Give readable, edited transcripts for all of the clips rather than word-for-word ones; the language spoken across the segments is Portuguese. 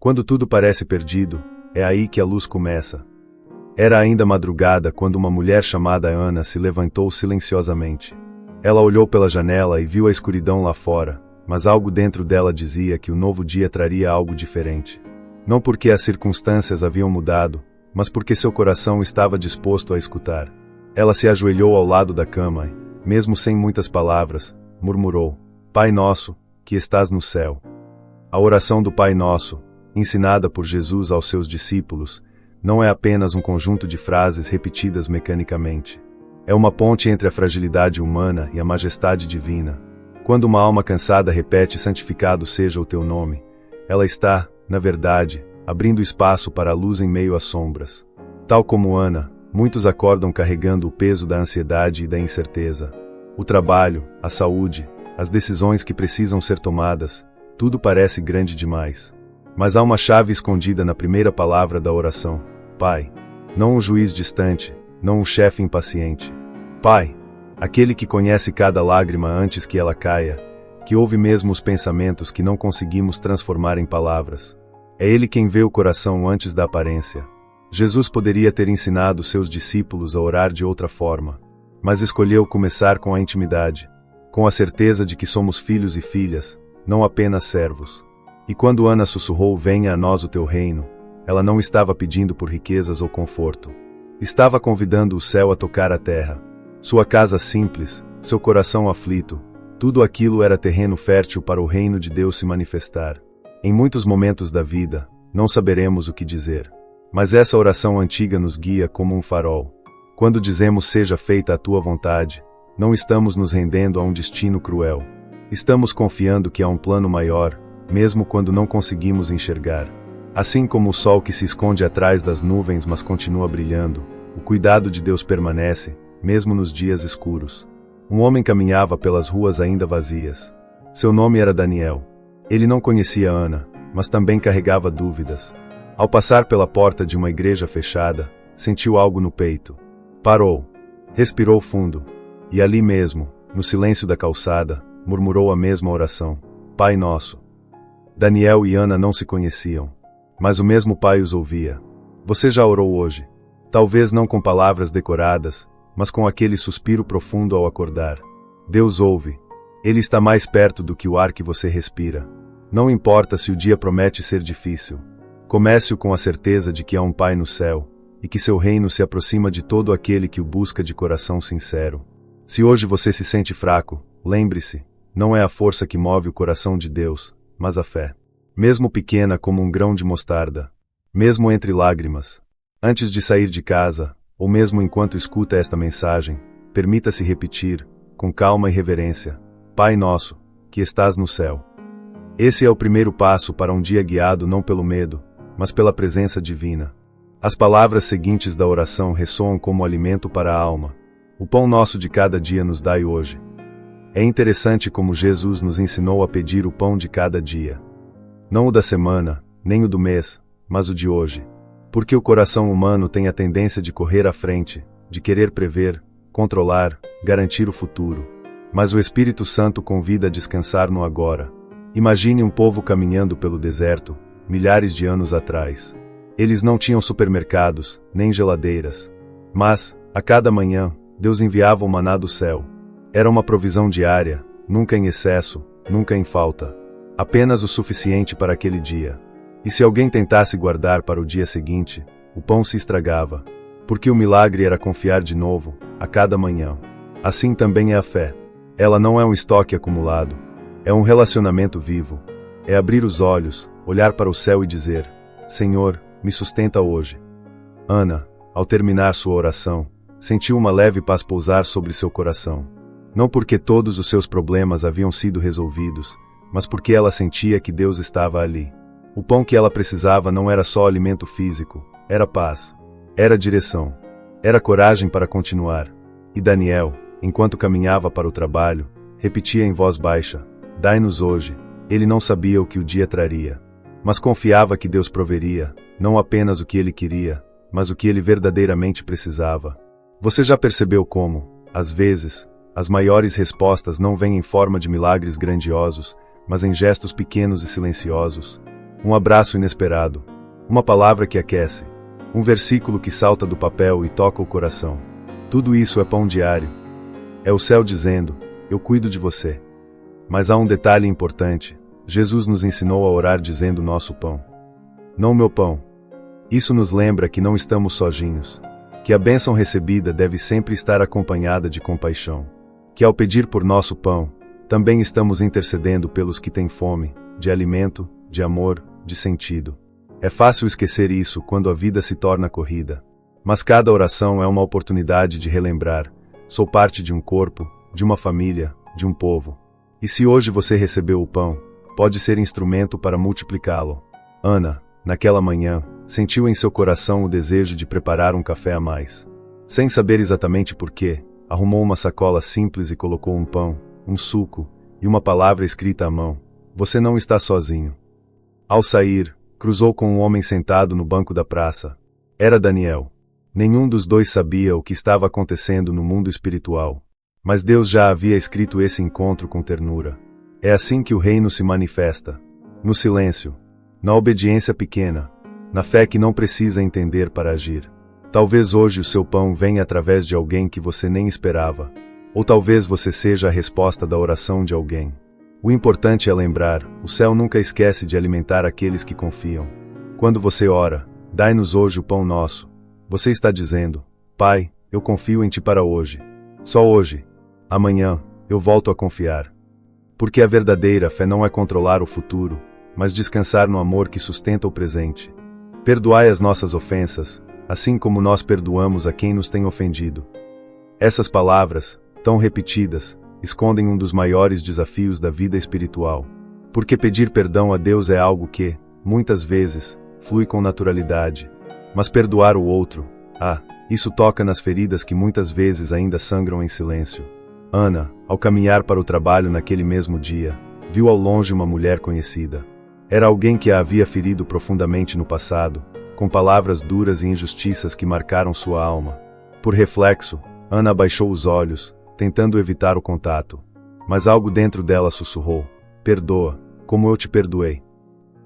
Quando tudo parece perdido, é aí que a luz começa. Era ainda madrugada quando uma mulher chamada Ana se levantou silenciosamente. Ela olhou pela janela e viu a escuridão lá fora, mas algo dentro dela dizia que o novo dia traria algo diferente. Não porque as circunstâncias haviam mudado, mas porque seu coração estava disposto a escutar. Ela se ajoelhou ao lado da cama e, mesmo sem muitas palavras, murmurou: Pai nosso, que estás no céu. A oração do Pai Nosso, ensinada por Jesus aos seus discípulos, não é apenas um conjunto de frases repetidas mecanicamente. É uma ponte entre a fragilidade humana e a majestade divina. Quando uma alma cansada repete santificado seja o teu nome, ela está, na verdade, abrindo espaço para a luz em meio às sombras. Tal como Ana, muitos acordam carregando o peso da ansiedade e da incerteza. O trabalho, a saúde, as decisões que precisam ser tomadas, tudo parece grande demais. Mas há uma chave escondida na primeira palavra da oração: Pai. Não um juiz distante, não um chefe impaciente. Pai, aquele que conhece cada lágrima antes que ela caia, que ouve mesmo os pensamentos que não conseguimos transformar em palavras. É Ele quem vê o coração antes da aparência. Jesus poderia ter ensinado seus discípulos a orar de outra forma, mas escolheu começar com a intimidade, com a certeza de que somos filhos e filhas, não apenas servos. E quando Ana sussurrou: Venha a nós o teu reino, ela não estava pedindo por riquezas ou conforto. Estava convidando o céu a tocar a terra. Sua casa simples, seu coração aflito, tudo aquilo era terreno fértil para o reino de Deus se manifestar. Em muitos momentos da vida, não saberemos o que dizer. Mas essa oração antiga nos guia como um farol. Quando dizemos seja feita a tua vontade, não estamos nos rendendo a um destino cruel. Estamos confiando que há um plano maior, mesmo quando não conseguimos enxergar. Assim como o sol que se esconde atrás das nuvens mas continua brilhando, o cuidado de Deus permanece, mesmo nos dias escuros. Um homem caminhava pelas ruas ainda vazias. Seu nome era Daniel. Ele não conhecia Ana, mas também carregava dúvidas. Ao passar pela porta de uma igreja fechada, sentiu algo no peito. Parou. Respirou fundo. E ali mesmo, no silêncio da calçada, murmurou a mesma oração: Pai Nosso. Daniel e Ana não se conheciam, mas o mesmo Pai os ouvia. Você já orou hoje? Talvez não com palavras decoradas, mas com aquele suspiro profundo ao acordar. Deus ouve. Ele está mais perto do que o ar que você respira. Não importa se o dia promete ser difícil. Comece-o com a certeza de que há um Pai no céu, e que seu reino se aproxima de todo aquele que o busca de coração sincero. Se hoje você se sente fraco, lembre-se, não é a força que move o coração de Deus, mas a fé. Mesmo pequena como um grão de mostarda, mesmo entre lágrimas, antes de sair de casa, ou mesmo enquanto escuta esta mensagem, permita-se repetir, com calma e reverência: Pai Nosso, que estás no céu. Esse é o primeiro passo para um dia guiado não pelo medo, mas pela presença divina. As palavras seguintes da oração ressoam como alimento para a alma. O pão nosso de cada dia nos dai hoje. É interessante como Jesus nos ensinou a pedir o pão de cada dia. Não o da semana, nem o do mês, mas o de hoje. Porque o coração humano tem a tendência de correr à frente, de querer prever, controlar, garantir o futuro. Mas o Espírito Santo convida a descansar no agora. Imagine um povo caminhando pelo deserto, milhares de anos atrás. Eles não tinham supermercados, nem geladeiras. Mas, a cada manhã, Deus enviava o maná do céu. Era uma provisão diária, nunca em excesso, nunca em falta. Apenas o suficiente para aquele dia. E se alguém tentasse guardar para o dia seguinte, o pão se estragava. Porque o milagre era confiar de novo, a cada manhã. Assim também é a fé. Ela não é um estoque acumulado. É um relacionamento vivo. É abrir os olhos, olhar para o céu e dizer: Senhor, me sustenta hoje. Ana, ao terminar sua oração, sentiu uma leve paz pousar sobre seu coração. Não porque todos os seus problemas haviam sido resolvidos, mas porque ela sentia que Deus estava ali. O pão que ela precisava não era só alimento físico, era paz. Era direção. Era coragem para continuar. E Daniel, enquanto caminhava para o trabalho, repetia em voz baixa: Dai-nos hoje. Ele não sabia o que o dia traria, mas confiava que Deus proveria, não apenas o que ele queria, mas o que ele verdadeiramente precisava. Você já percebeu como, às vezes, as maiores respostas não vêm em forma de milagres grandiosos, mas em gestos pequenos e silenciosos? Um abraço inesperado. Uma palavra que aquece. Um versículo que salta do papel e toca o coração. Tudo isso é pão diário. É o céu dizendo: eu cuido de você. Mas há um detalhe importante. Jesus nos ensinou a orar dizendo nosso pão. Não meu pão. Isso nos lembra que não estamos sozinhos. Que a bênção recebida deve sempre estar acompanhada de compaixão. Que ao pedir por nosso pão, também estamos intercedendo pelos que têm fome, de alimento, de amor, de sentido. É fácil esquecer isso quando a vida se torna corrida. Mas cada oração é uma oportunidade de relembrar: sou parte de um corpo, de uma família, de um povo. E se hoje você recebeu o pão, pode ser instrumento para multiplicá-lo. Ana, naquela manhã, sentiu em seu coração o desejo de preparar um café a mais. Sem saber exatamente por quê, arrumou uma sacola simples e colocou um pão, um suco e uma palavra escrita à mão: você não está sozinho. Ao sair, cruzou com um homem sentado no banco da praça. Era Daniel. Nenhum dos dois sabia o que estava acontecendo no mundo espiritual. Mas Deus já havia escrito esse encontro com ternura. É assim que o reino se manifesta. No silêncio. Na obediência pequena. Na fé que não precisa entender para agir. Talvez hoje o seu pão venha através de alguém que você nem esperava. Ou talvez você seja a resposta da oração de alguém. O importante é lembrar: o céu nunca esquece de alimentar aqueles que confiam. Quando você ora: dai-nos hoje o pão nosso, você está dizendo: Pai, eu confio em Ti para hoje. Só hoje. Amanhã, eu volto a confiar. Porque a verdadeira fé não é controlar o futuro, mas descansar no amor que sustenta o presente. Perdoai as nossas ofensas, assim como nós perdoamos a quem nos tem ofendido. Essas palavras, tão repetidas, escondem um dos maiores desafios da vida espiritual. Porque pedir perdão a Deus é algo que, muitas vezes, flui com naturalidade. Mas perdoar o outro, isso toca nas feridas que muitas vezes ainda sangram em silêncio. Ana, ao caminhar para o trabalho naquele mesmo dia, viu ao longe uma mulher conhecida. Era alguém que a havia ferido profundamente no passado, com palavras duras e injustiças que marcaram sua alma. Por reflexo, Ana abaixou os olhos, tentando evitar o contato. Mas algo dentro dela sussurrou: perdoa, como eu te perdoei.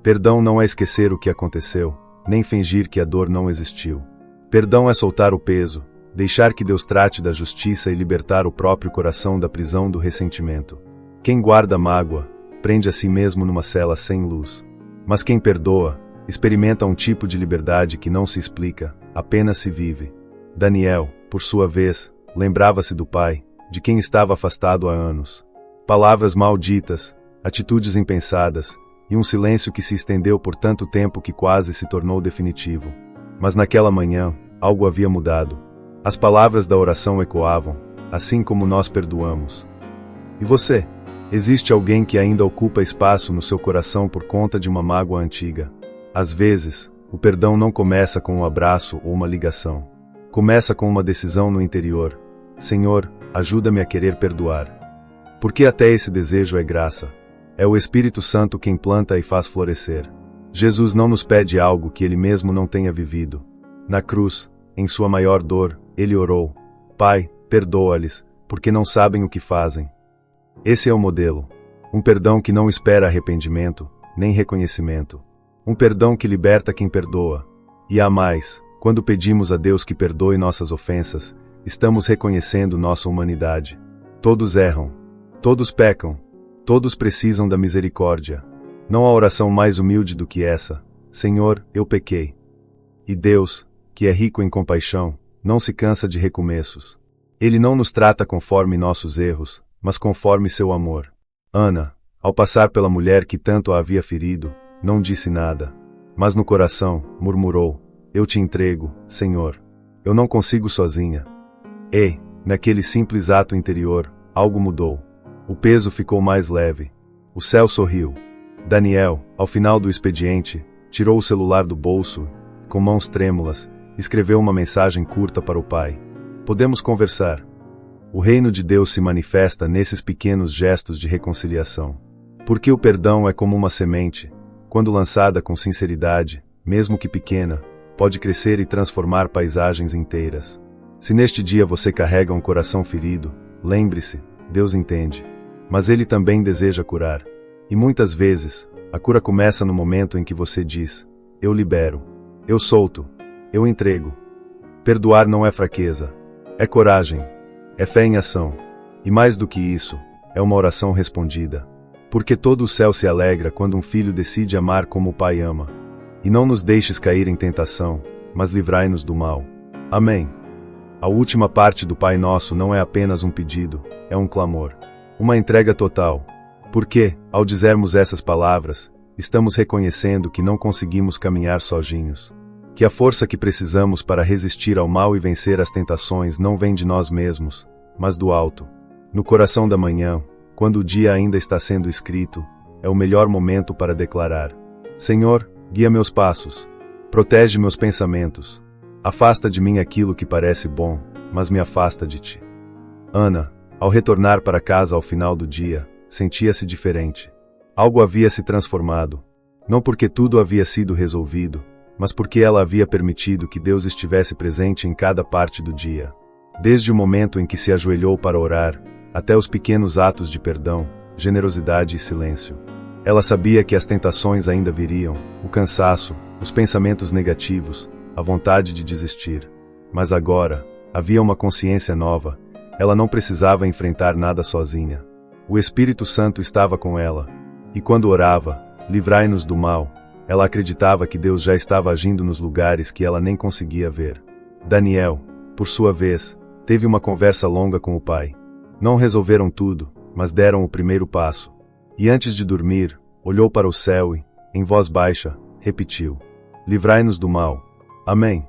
Perdão não é esquecer o que aconteceu, nem fingir que a dor não existiu. Perdão é soltar o peso, deixar que Deus trate da justiça e libertar o próprio coração da prisão do ressentimento. Quem guarda mágoa, prende a si mesmo numa cela sem luz. Mas quem perdoa, experimenta um tipo de liberdade que não se explica, apenas se vive. Daniel, por sua vez, lembrava-se do pai, de quem estava afastado há anos. Palavras malditas, atitudes impensadas, e um silêncio que se estendeu por tanto tempo que quase se tornou definitivo. Mas naquela manhã, algo havia mudado. As palavras da oração ecoavam: assim como nós perdoamos. E você? Existe alguém que ainda ocupa espaço no seu coração por conta de uma mágoa antiga? Às vezes, o perdão não começa com um abraço ou uma ligação. Começa com uma decisão no interior: Senhor, ajuda-me a querer perdoar. Porque até esse desejo é graça. É o Espírito Santo quem planta e faz florescer. Jesus não nos pede algo que Ele mesmo não tenha vivido. Na cruz, em sua maior dor, Ele orou: Pai, perdoa-lhes, porque não sabem o que fazem. Esse é o modelo. Um perdão que não espera arrependimento, nem reconhecimento. Um perdão que liberta quem perdoa. E há mais: quando pedimos a Deus que perdoe nossas ofensas, estamos reconhecendo nossa humanidade. Todos erram. Todos pecam. Todos precisam da misericórdia. Não há oração mais humilde do que essa: Senhor, eu pequei. E Deus, que é rico em compaixão, não se cansa de recomeços. Ele não nos trata conforme nossos erros, mas conforme seu amor. Ana, ao passar pela mulher que tanto a havia ferido, não disse nada. Mas no coração, murmurou: eu te entrego, Senhor. Eu não consigo sozinha. E, naquele simples ato interior, algo mudou. O peso ficou mais leve. O céu sorriu. Daniel, ao final do expediente, tirou o celular do bolso, com mãos trêmulas, escreveu uma mensagem curta para o pai: podemos conversar. O reino de Deus se manifesta nesses pequenos gestos de reconciliação. Porque o perdão é como uma semente, quando lançada com sinceridade, mesmo que pequena, pode crescer e transformar paisagens inteiras. Se neste dia você carrega um coração ferido, lembre-se: Deus entende. Mas Ele também deseja curar. E muitas vezes, A cura começa no momento em que você diz: eu libero, eu solto, eu entrego. Perdoar não é fraqueza, é coragem, é fé em ação. E mais do que isso, é uma oração respondida. Porque todo o céu se alegra quando um filho decide amar como o Pai ama. E não nos deixes cair em tentação, mas livrai-nos do mal. Amém. A última parte do Pai Nosso não é apenas um pedido, é um clamor. Uma entrega total. Porque, ao dizermos essas palavras, estamos reconhecendo que não conseguimos caminhar sozinhos. Que a força que precisamos para resistir ao mal e vencer as tentações não vem de nós mesmos, mas do alto. No coração da manhã, quando o dia ainda está sendo escrito, é o melhor momento para declarar: Senhor, guia meus passos, protege meus pensamentos, afasta de mim aquilo que parece bom, mas me afasta de ti. Ana, ao retornar para casa ao final do dia, sentia-se diferente. Algo havia se transformado, não porque tudo havia sido resolvido, mas porque ela havia permitido que Deus estivesse presente em cada parte do dia. Desde o momento em que se ajoelhou para orar, até os pequenos atos de perdão, generosidade e silêncio. Ela sabia que as tentações ainda viriam, o cansaço, os pensamentos negativos, a vontade de desistir. Mas agora, havia uma consciência nova, ela não precisava enfrentar nada sozinha. O Espírito Santo estava com ela. E quando orava, livrai-nos do mal, ela acreditava que Deus já estava agindo nos lugares que ela nem conseguia ver. Daniel, por sua vez, teve uma conversa longa com o pai. Não resolveram tudo, mas deram o primeiro passo. E antes de dormir, olhou para o céu e, em voz baixa, repetiu: livrai-nos do mal. Amém.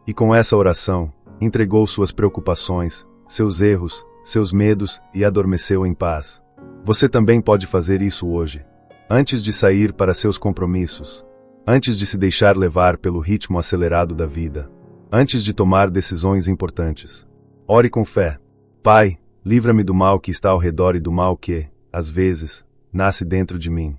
E com essa oração, entregou suas preocupações, seus erros, seus medos e adormeceu em paz. Você também pode fazer isso hoje. Antes de sair para seus compromissos. Antes de se deixar levar pelo ritmo acelerado da vida. Antes de tomar decisões importantes. Ore com fé. Pai, livra-me do mal que está ao redor e do mal que, às vezes, nasce dentro de mim.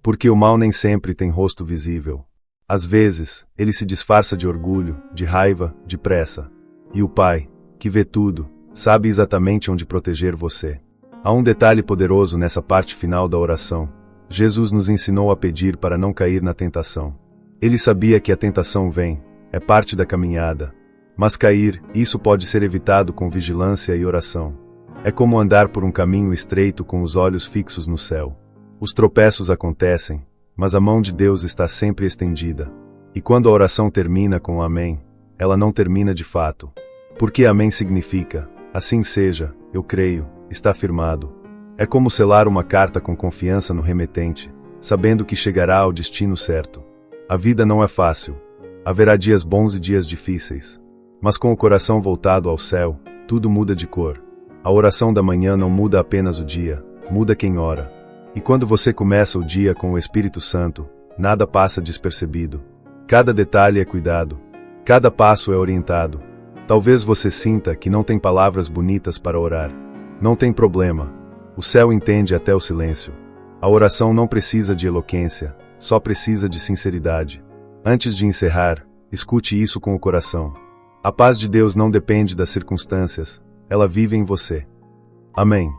Porque o mal nem sempre tem rosto visível. Às vezes, ele se disfarça de orgulho, de raiva, de pressa. E o Pai, que vê tudo, sabe exatamente onde proteger você. Há um detalhe poderoso nessa parte final da oração. Jesus nos ensinou a pedir para não cair na tentação. Ele sabia que a tentação vem, é parte da caminhada. Mas cair, isso pode ser evitado com vigilância e oração. É como andar por um caminho estreito com os olhos fixos no céu. Os tropeços acontecem, mas a mão de Deus está sempre estendida. E quando a oração termina com amém, ela não termina de fato. Porque amém significa, assim seja, eu creio, está firmado. É como selar uma carta com confiança no remetente, sabendo que chegará ao destino certo. A vida não é fácil. Haverá dias bons e dias difíceis. Mas com o coração voltado ao céu, tudo muda de cor. A oração da manhã não muda apenas o dia, muda quem ora. E quando você começa o dia com o Espírito Santo, nada passa despercebido. Cada detalhe é cuidado. Cada passo é orientado. Talvez você sinta que não tem palavras bonitas para orar. Não tem problema. O céu entende até o silêncio. A oração não precisa de eloquência, só precisa de sinceridade. Antes de encerrar, escute isso com o coração. A paz de Deus não depende das circunstâncias, ela vive em você. Amém.